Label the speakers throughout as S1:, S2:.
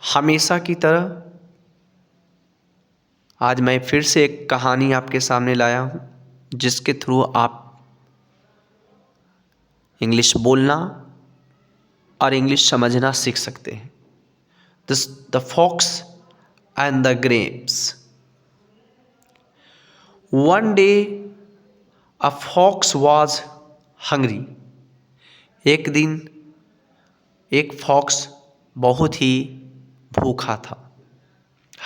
S1: हमेशा की तरह आज मैं फिर से एक कहानी आपके सामने लाया हूँ जिसके थ्रू आप इंग्लिश बोलना और इंग्लिश समझना सीख सकते हैं। The fox and the grapes. One day a fox was hungry. एक दिन एक फॉक्स बहुत ही भूखा था।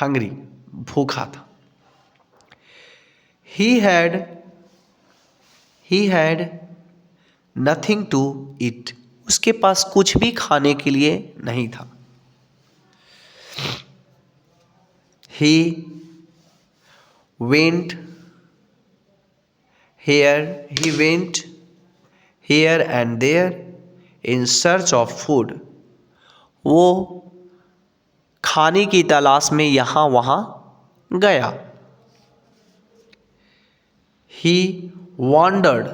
S1: हंग्री, भूखा था। He had nothing to eat. उसके पास कुछ भी खाने के लिए नहीं था। He went here and there in search of food. वो खाने की तलाश में यहाँ वहाँ गया। He wandered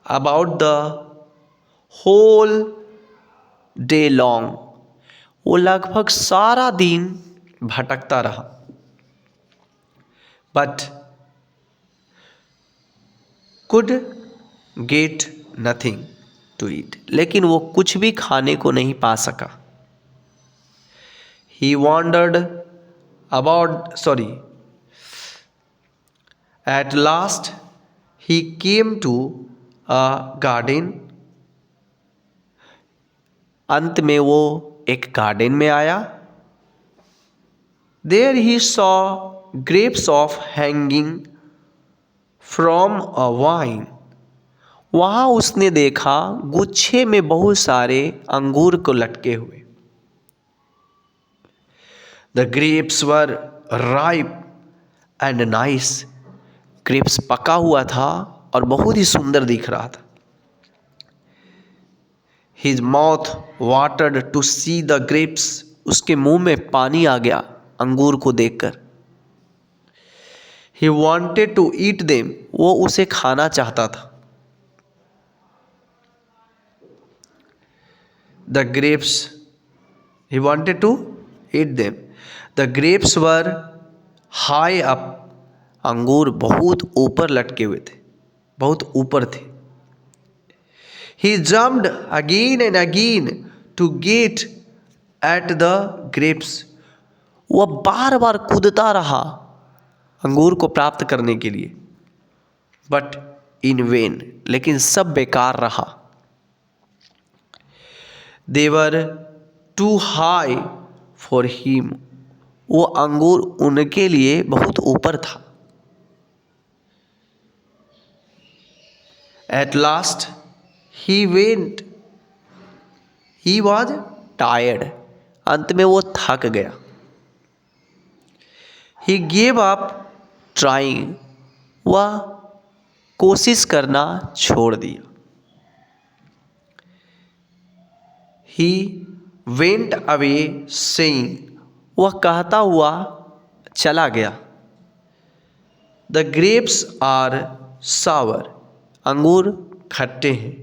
S1: about the whole day long. वो लगभग सारा दिन भटकता रहा। But could get nothing to eat. लेकिन वो कुछ भी खाने को नहीं पा सका। He wandered At last he came to a garden. अंत में वो एक गार्डन में आया। There he saw grapes of hanging from a vine. वहाँ उसने देखा गुच्छे में बहुत सारे अंगूर को लटके हुए। The grapes were ripe and nice. Grapes पका हुआ था और बहुत ही सुंदर दिख रहा था। His mouth watered to see the grapes. उसके मुंह में पानी आ गया अंगूर को देखकर। He wanted to eat them. वो उसे खाना चाहता था। He wanted to eat them. The grapes were high up. अंगूर बहुत ऊपर लटके हुए थे, बहुत ऊपर थे। He jumped again and again to get at the grapes. वह बार बार कूदता रहा अंगूर को प्राप्त करने के लिए। But in vain. लेकिन सब बेकार रहा। They were too high for him. वो अंगूर उनके लिए बहुत ऊपर था। At last he went. He was tired. अंत में वो थक गया। He gave up trying. वह कोशिश करना छोड़ दिया। He went away saying. वह कहता हुआ चला गया। The grapes are sour. अंगूर खट्टे हैं।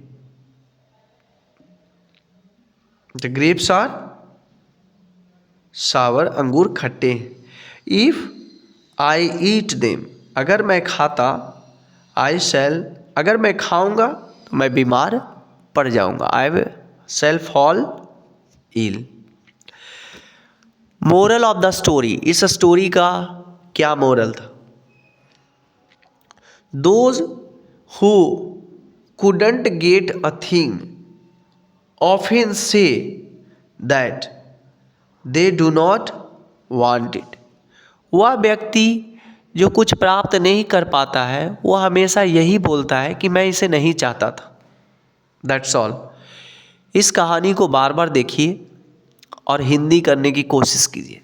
S1: The grapes are sour. अंगूर खट्टे हैं। If I eat them. अगर मैं खाता, अगर मैं खाऊंगा तो मैं बीमार पड़ जाऊंगा। I shall fall ill. Moral of the story. इस स्टोरी का क्या मोरल था? Those who couldn't get a thing often say that they do not want it. वह व्यक्ति जो कुछ प्राप्त नहीं कर पाता है वह हमेशा यही बोलता है कि मैं इसे नहीं चाहता था। That's all. इस कहानी को बार बार देखिए और हिंदी करने की कोशिश कीजिए।